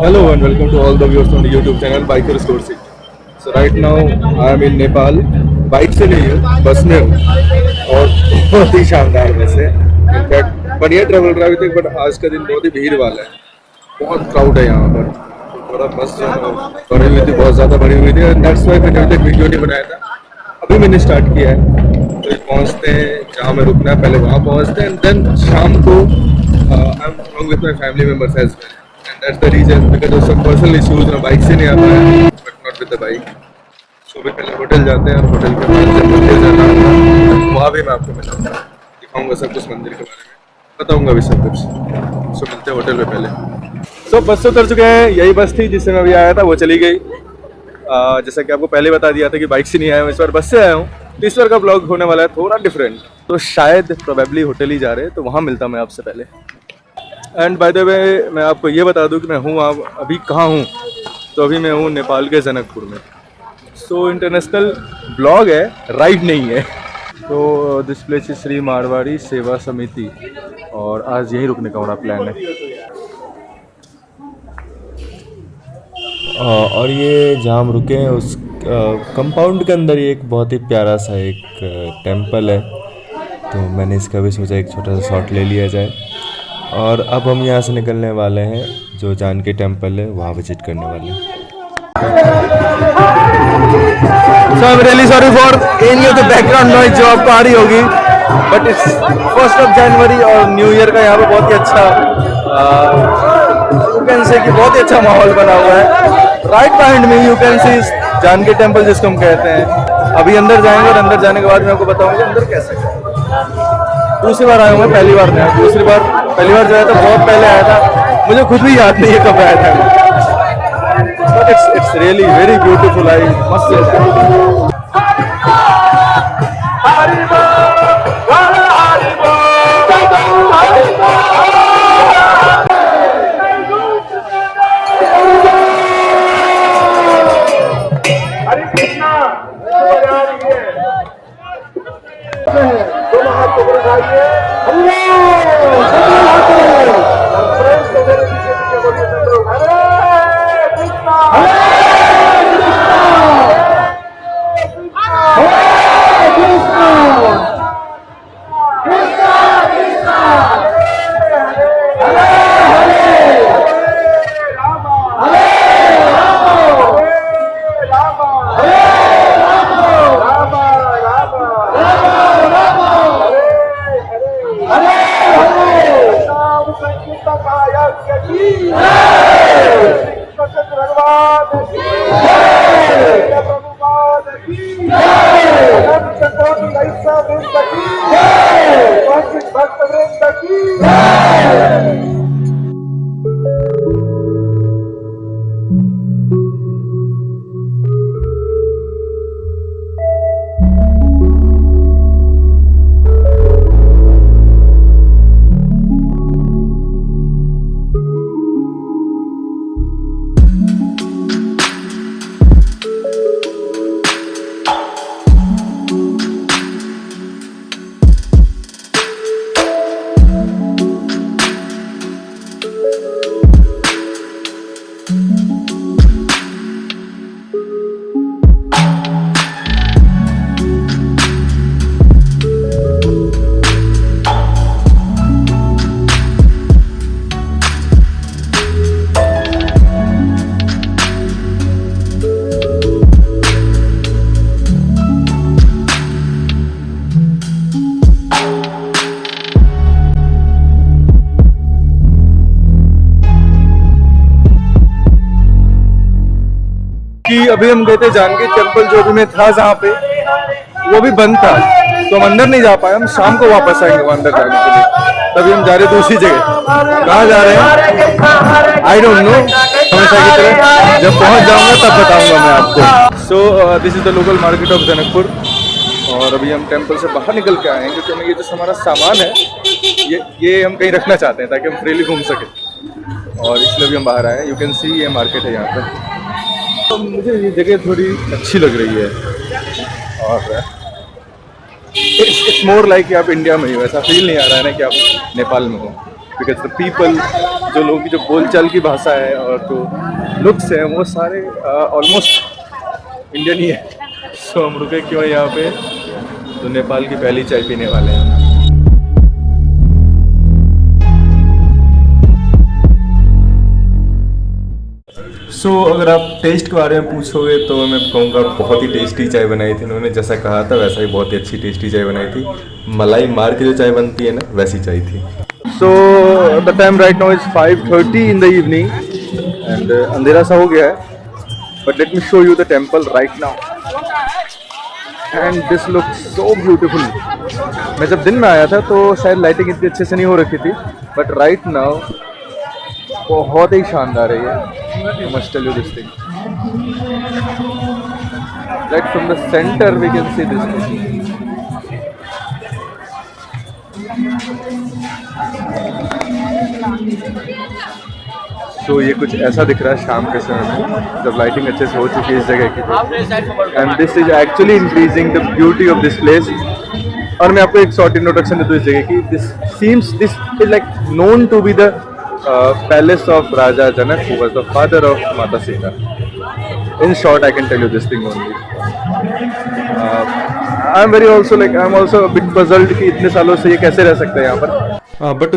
Hello and welcome to all the viewers on the YouTube channel Biker Store Seat. So right now I am in Nepal. Bike से नहीं हूँ, बस में हूँ और बहुत ही शानदार बस है। इनफैक्ट बढ़िया ट्रेवल रहा है बट आज का दिन बहुत ही भीड़ वाला है, बहुत क्राउड है यहाँ पर। पूरा बस जो है भरी हुई थी, बहुत ज़्यादा भरी हुई थी। दैट्स वाई मैंने अभी तक वीडियो नहीं बनाया था, अभी मैंने स्टार्ट किया है। तो पहुँचते हैं जहाँ मैं रुकना है, पहले वहाँ पहुँचते हैं एंड देन शाम को I am along with my family members as well. And that's the reason because of some personal issues मैं बाइक से नहीं आ पाया, but not with the bike. सुबह पहले होटल जाते हैं और होटल के बाद जब मंदिर जाना होगा वहाँ भी मैं आपको मिलाऊंगा, दिखाऊंगा सब कुछ मंदिर के बारे में, बताऊंगा भी सब कुछ। सो मिलते हैं होटल में पहले। सो बस से उतर चुके हैं, यही बस थी जिससे मैं अभी आया था, वो चली गई। जैसा कि आपको पहले बता दिया था कि बाइक से नहीं आया हूँ, इस बार बस से आया हूँ। तो इस बार का ब्लॉग होने वाला है थोड़ा डिफरेंट, तो शायद प्रोबेबली होटल ही जा रहे हैं, तो वहाँ मिलता मैं आपसे पहले। एंड बाय द वे मैं आपको ये बता दूं कि मैं हूँ आप अभी कहाँ हूँ। तो अभी मैं हूँ नेपाल के जनकपुर में। सो इंटरनेशनल ब्लॉग है, राइड नहीं है। तो this place is Shri Marwari सेवा समिति और आज यहीं रुकने का हमारा प्लान है। और ये जहाँ हम रुके हैं उस कंपाउंड के अंदर ही एक बहुत ही प्यारा सा एक टेंपल है, तो मैंने इसका भी सोचा एक छोटा सा शॉट ले लिया जाए। और अब हम यहाँ से निकलने वाले हैं, जो जानकी टेंपल है वहाँ विजिट करने वाले हैं। So I'm really sorry for any of the background noise जो आपको आ रही होगी, बट इट्स 1 जनवरी और न्यू ईयर का यहाँ पे बहुत ही अच्छा यू कैन से कि बहुत ही अच्छा माहौल बना हुआ है। Right behind me you can see Janaki temple जिसको हम कहते हैं। अभी अंदर जाएंगे और अंदर जाने के बाद मैं आपको बताऊंगा अंदर कैसे है। दूसरी बार आया हूँ मैं, पहली बार नहीं आया। पहली बार जो आया था बहुत पहले आया था, मुझे खुद भी याद नहीं है कब आया था। But it's really very beautiful, I must say. कि अभी हम गए थे जानकी टेंपल, जो भी मैं था जहाँ पे वो भी बंद था, तो हम अंदर नहीं जा पाए। हम शाम को वापस आएंगे वहाँ अंदर जाने के लिए। तभी हम जा रहे दूसरी जगह, कहाँ जा रहे हैं आई डोंट नो, हमेशा की तरह जब पहुँच जाऊँगा तब बताऊँगा मैं आपको। So this is the local market of Janakpur और अभी हम टेंपल से बाहर निकल के आए हैं क्योंकि हमें ये जो हमारा सामान है ये हम कहीं रखना चाहते हैं ताकि हम फ्रीली घूम सकें, और इसलिए भी हम बाहर आए हैं। यू कैन सी ये मार्केट है यहाँ पर। तो मुझे ये जगह थोड़ी अच्छी लग रही है और इट्स मोर लाइक कि आप इंडिया में ही हो, ऐसा फील नहीं आ रहा है ना कि आप नेपाल में हो। बिकॉज द पीपल, जो लोगों की जो बोलचाल की भाषा है और जो लुक्स है वो सारे ऑलमोस्ट इंडियन ही है। सो हम रुके क्यों है यहाँ पे, तो नेपाल की पहली चाय पीने वाले हैं। सो अगर आप टेस्ट के बारे में पूछोगे तो मैं कहूँगा बहुत ही टेस्टी चाय बनाई थी उन्होंने, जैसा कहा था वैसा ही बहुत ही अच्छी टेस्टी चाय बनाई थी। मलाई मार के जो चाय बनती है ना, वैसी चाय थी। So the time right now is 5:30 in the evening and अंधेरा सा हो गया है, but let me show you the temple right now and this looks so beautiful. मैं जब दिन में आया था तो शायद लाइटिंग इतनी अच्छे से नहीं हो रखी थी, बट राइट नाउ बहुत ही शानदार है ये। I must tell you this thing. Right from the center we can see this thing. So ये कुछ ऐसा दिख रहा है शाम के समय में जब लाइटिंग अच्छे से हो चुकी है इस जगह की। And this is actually increasing the beauty of this place. और मैं आपको एक शॉर्ट इंट्रोडक्शन देता हूँ इस जगह की। This is like known to be the palace of Raja Janak, who was the father of Mata Sita. In short, I can tell you this thing only. I'm also a bit puzzled कि इतने सालों से ये कैसे रह सकता है यहाँ पर। बट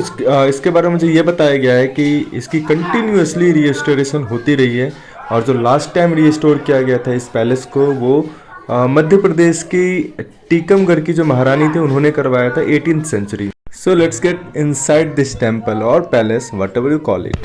इसके बारे में मुझे ये बताया गया है कि इसकी कंटिन्यूसली रिस्टोरेशन होती रही है, और जो लास्ट टाइम रिस्टोर किया गया था इस पैलेस को वो मध्य प्रदेश की टीकमगढ़ की जो महारानी थी उन्होंने करवाया था 18th century. So let's get inside this temple or palace, whatever you call it.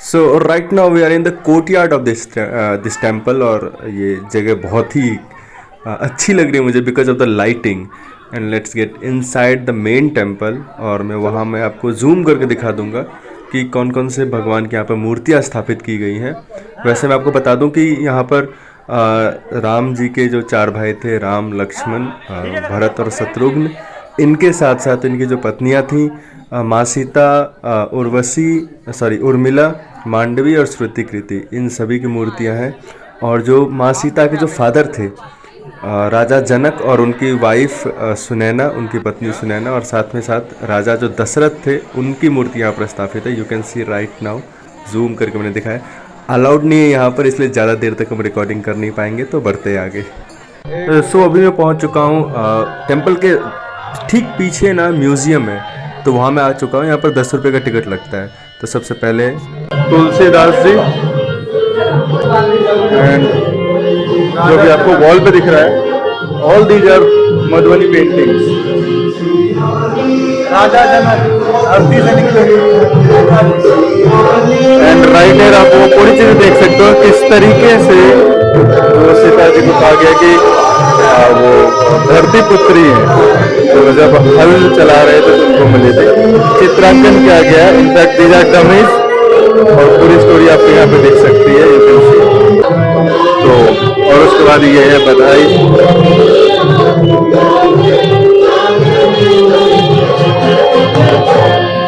So right now we are in the courtyard of this temple, और ये जगह बहुत ही अच्छी लग रही है मुझे because of the lighting. And let's get inside the main temple, और मैं आपको जूम करके दिखा दूंगा कि कौन कौन से भगवान की यहाँ पर मूर्तियाँ स्थापित की गई हैं। वैसे मैं आपको बता दूं कि यहाँ पर राम जी के जो 4 भाई थे, राम, लक्ष्मण, भरत और शत्रुघ्न, इनके साथ साथ इनकी जो पत्नियाँ थीं माँ सीता, उर्मिला, मांडवी और श्रुति कृति, इन सभी की मूर्तियां हैं। और जो माँ सीता के जो फादर थे राजा जनक और उनकी वाइफ सुनैना, उनकी पत्नी सुनैना, और साथ में साथ राजा जो दशरथ थे उनकी मूर्ति यहाँ पर स्थापित है। You can C right now, zoom करके मैंने दिखाया। अलाउड नहीं है यहाँ पर, इसलिए ज़्यादा देर तक हम रिकॉर्डिंग कर नहीं पाएंगे, तो बढ़ते आगे। सो अभी मैं पहुँच चुका हूँ टेम्पल के ठीक पीछे ना म्यूज़ियम है, तो वहाँ मैं आ चुका हूँ। यहाँ पर 10 रुपये का टिकट लगता है। तो सबसे पहले तुलसीदास जी, एंड जो भी आपको वॉल पे दिख रहा है, all these are Madhubani paintings. राजा जनक आरती से निकले। एंड राइट हियर आप वो पूरी चीजें देख सकते हो किस तरीके से वो सीता जी को कहा गया कि वो धरती पुत्री है, तो जब हल चला रहे थे तो उनको मिले थे। चित्रांकन किया गया है, इनफैक्ट दीज आर डमीज, और पूरी स्टोरी आपको यहाँ पे देख सकती है, यू कैन सी। तो और उसके बाद ये है बधाई।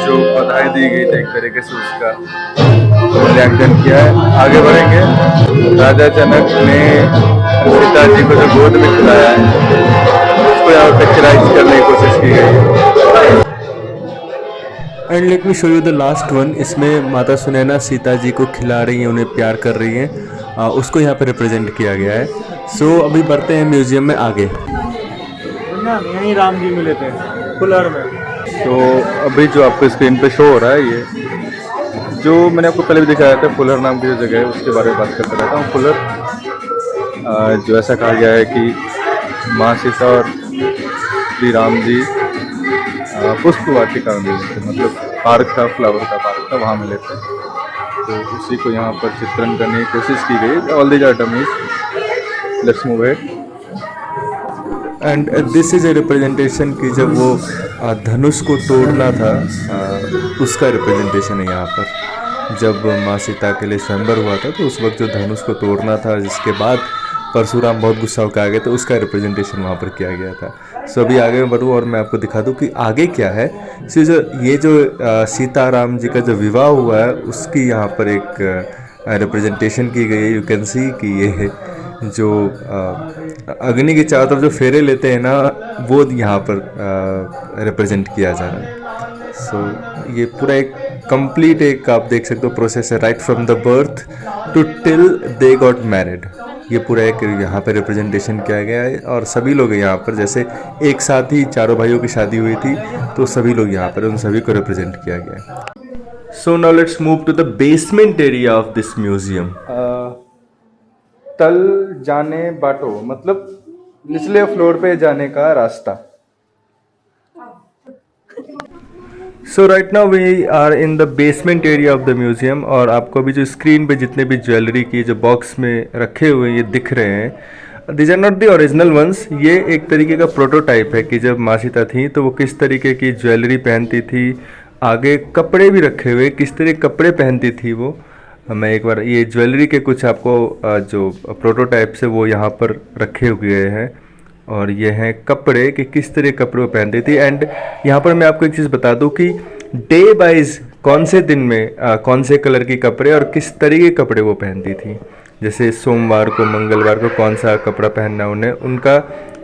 जो बधाई दी गई थी एक तरीके से उसका मूल्यांकन किया है। आगे बढ़ेंगे। राजा जनक ने सीता जी को जो गोद में खिलाया है उसको यहाँ पे पिक्चराइज करने की कोशिश की गई है। And let me show you the last one. इसमें माता सुनैना सीता जी को खिला रही हैं, उन्हें प्यार कर रही हैं, उसको यहाँ पे रिप्रेजेंट किया गया है। सो अभी बढ़ते हैं म्यूजियम में आगे। यहीं राम जी मिले थे फुलर में। तो अभी जो आपको स्क्रीन पे शो हो रहा है जो मैंने आपको पहले भी दिखाया था, फुलर नाम की जो जगह है उसके बारे में बात करता रहता हूँ। फुलर जो ऐसा कहा गया है कि माँ सीता और श्री राम जी पुष्प वाटिका में मिले थे, मतलब पार्क था, फ्लावर का पार्क था, वहाँ मिले थे। तो उसी को यहाँ पर चित्रण करने की कोशिश की गई। All these are dummies, let's move ahead. And this is a representation कि जब वो धनुष को तोड़ना था, उसका रिप्रेजेंटेशन है यहाँ पर। जब माँ सीता के लिए स्वयंवर हुआ था तो उस वक्त जो धनुष को तोड़ना था, जिसके बाद परशुराम बहुत गुस्सा होकर आ गए, तो उसका रिप्रेजेंटेशन वहाँ पर किया गया था। सो अभी आगे मैं बढ़ूँ और मैं आपको दिखा दूँ कि आगे क्या है। सो जो ये जो सीताराम जी का जो विवाह हुआ है उसकी यहाँ पर एक रिप्रेजेंटेशन की गई है। यू कैन सी कि ये जो अग्नि के चारों तरफ जो फेरे लेते हैं ना, वो यहाँ पर रिप्रेजेंट किया जा रहा है। सो ये पूरा एक कंप्लीट एक आप देख सकते हो प्रोसेस है, right from the birth to till they got married. ये पूरा एक यहाँ पे रिप्रेजेंटेशन किया गया है और सभी लोग यहाँ पर, जैसे एक साथ ही चारों भाइयों की शादी हुई थी तो सभी लोग यहाँ पर, उन सभी को रिप्रेजेंट किया गया है। So now let's move to the basement area of this museum. तल जाने बाटो मतलब निचले फ्लोर पे जाने का रास्ता। So right now we are in the basement area of the museum, और आपको अभी जो स्क्रीन पे जितने भी ज्वेलरी की जो बॉक्स में रखे हुए ये दिख रहे हैं, these are not the original ones. ये एक तरीके का प्रोटोटाइप है कि जब माँ सीता थी तो वो किस तरीके की ज्वेलरी पहनती थी। आगे कपड़े भी रखे हुए, किस तरह कपड़े पहनती थी वो। मैं एक बार ये ज्वेलरी के कुछ आपको जो प्रोटोटाइप से वो यहाँ पर रखे हुए हैं, और ये हैं कपड़े कि किस तरह कपड़े वो पहनती थी। एंड यहाँ पर मैं आपको एक चीज़ बता दूँ कि डे वाइज कौन से दिन में कौन से कलर के कपड़े और किस तरह के कपड़े वो पहनती थी। जैसे सोमवार को, मंगलवार को कौन सा कपड़ा पहनना उन्हें, उनका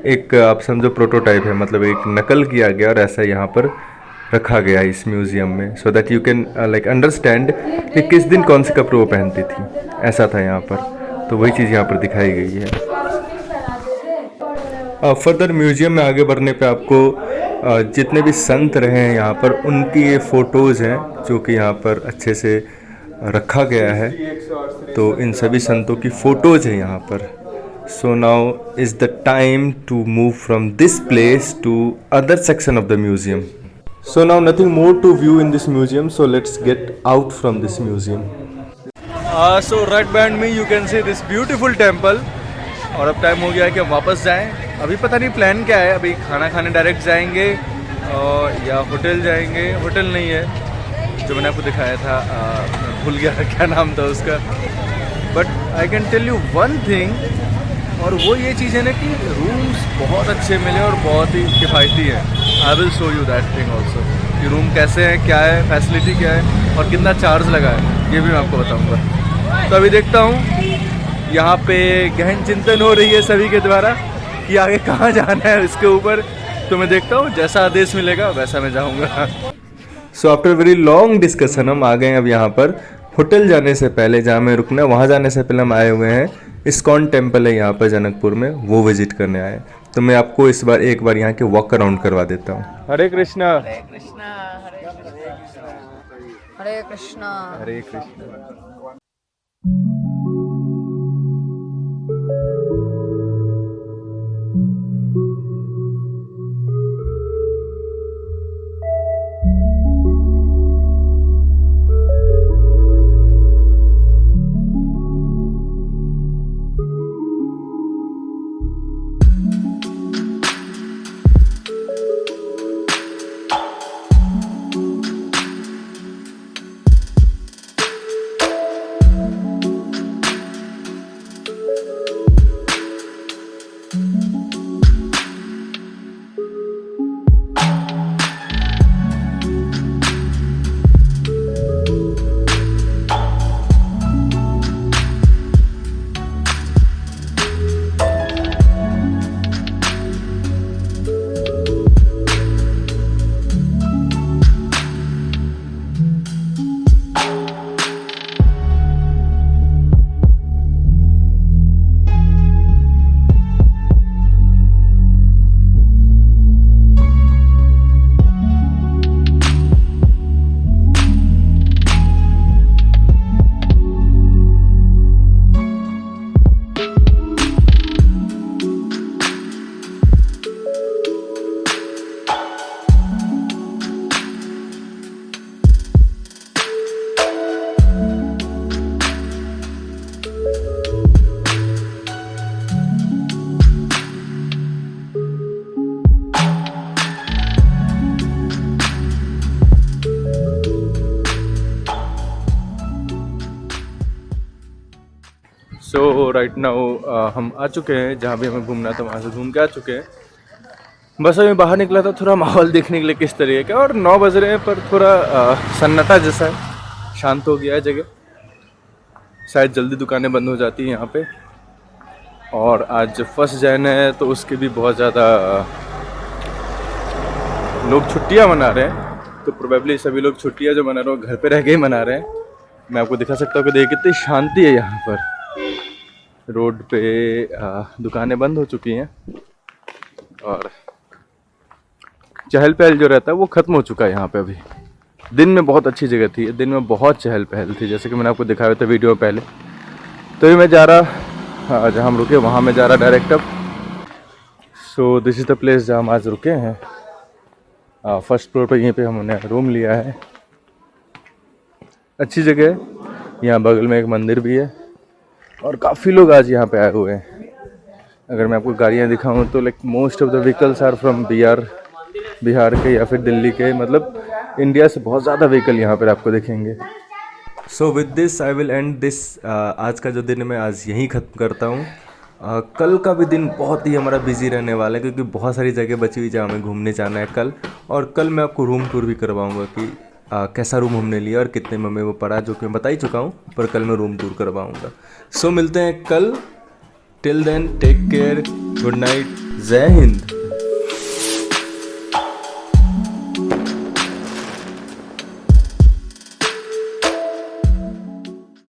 एक आप समझो प्रोटोटाइप है, मतलब एक नकल किया गया और ऐसा यहाँ पर रखा गया है इस म्यूज़ियम में, so that you can like understand कि किस दिन कौन से कपड़े वो पहनती थी। ऐसा था यहाँ पर, तो वही चीज़ यहाँ पर दिखाई गई है। फर्दर म्यूजियम में आगे बढ़ने पे आपको जितने भी संत रहे हैं यहाँ पर उनकी ये फ़ोटोज़ हैं जो कि यहाँ पर अच्छे से रखा गया है। तो इन सभी संतों की फ़ोटोज़ हैं यहाँ पर। So now is the time to move from this place to other section of the museum. So now nothing more to view in this museum, so let's get out from this museum. So right behind me you can see this beautiful temple. और अब time हो गया है कि हम वापस जाएं। अभी पता नहीं प्लान क्या है, अभी खाना खाने डायरेक्ट जाएंगे या होटल जाएंगे। होटल नहीं है जो मैंने आपको दिखाया था, मैं भूल गया क्या नाम था उसका। But I can tell you one thing, और वो ये चीज़ है ना कि रूम्स बहुत अच्छे मिले और बहुत ही किफ़ायती है। I will show you that thing also कि रूम कैसे हैं, क्या है, फैसिलिटी क्या है और कितना चार्ज लगा है, ये भी मैं आपको बताऊँगा। तो अभी देखता हूँ, यहाँ पे गहन चिंतन हो रही है सभी के द्वारा कि आगे कहाँ जाना है इसके ऊपर। तो मैं देखता हूँ, जैसा आदेश मिलेगा वैसा मैं जाऊँगा। So after very long discussion हम आ गए अब यहाँ पर होटल जाने से पहले, जहाँ में रुकना है वहाँ जाने से पहले हम आए हुए हैं इस्कॉन टेम्पल है यहाँ पर जनकपुर में, वो विजिट करने आए। तो मैं आपको इस बार एक बार यहाँ के वॉक अराउंड करवा देता हूँ। हरे कृष्णा हरे कृष्णा हरे कृष्णा हरे कृष्णा हरे कृष्णा। सो राइट नाउ हम आ चुके हैं जहाँ भी हमें घूमना था, वहाँ से घूम के आ चुके हैं। बस अभी बाहर निकला था थोड़ा माहौल देखने के लिए किस तरीके का, और 9 बज रहे हैं पर थोड़ा सन्नाटा जैसा है, शांत हो गया है जगह। शायद जल्दी दुकानें बंद हो जाती हैं यहाँ पे, और आज फर्स्ट जैन है तो उसके भी बहुत ज़्यादा लोग छुट्टियाँ मना रहे हैं। तो प्रोबेबली सभी लोग छुट्टियाँ जो मना रहे हैं वो घर पे रह के ही मना रहे हैं। मैं आपको दिखा सकता हूँ कि देखिए कितनी शांति है यहाँ पर। रोड पे दुकानें बंद हो चुकी हैं और चहल पहल जो रहता है वो ख़त्म हो चुका है यहाँ पे। अभी दिन में बहुत अच्छी जगह थी, दिन में बहुत चहल पहल थी, जैसे कि मैंने आपको दिखाया था वीडियो में पहले। तो ये मैं जा रहा जहाँ हम रुके वहाँ मैं जा रहा डायरेक्ट अब। So this is the place जहाँ हम आज रुके हैं। फर्स्ट फ्लोर पर यहीं पे हमने रूम लिया है। अच्छी जगह है, यहाँ बगल में एक मंदिर भी है और काफ़ी लोग आज यहाँ पे आए हुए हैं। अगर मैं आपको गाड़ियाँ दिखाऊँ तो like most of the vehicles are from Bihar के या फिर दिल्ली के, मतलब इंडिया से बहुत ज़्यादा व्हीकल यहाँ पर आपको दिखेंगे। So with this I will and this. आज का जो दिन मैं आज यहीं ख़त्म करता हूँ। कल का भी दिन बहुत ही हमारा बिजी रहने वाला है, क्योंकि बहुत सारी जगह बची हुई जहाँ हमें घूमने जाना है कल। और कल मैं आपको रूम टूर भी करवाऊँगा कि कैसा रूम हमने लिया और कितने में वो पड़ा, जो कि मैं बता ही चुका हूँ, पर कल मैं रूम टूर करवाऊँगा। सो मिलते हैं कल। Till then take care, good night, जय हिंद।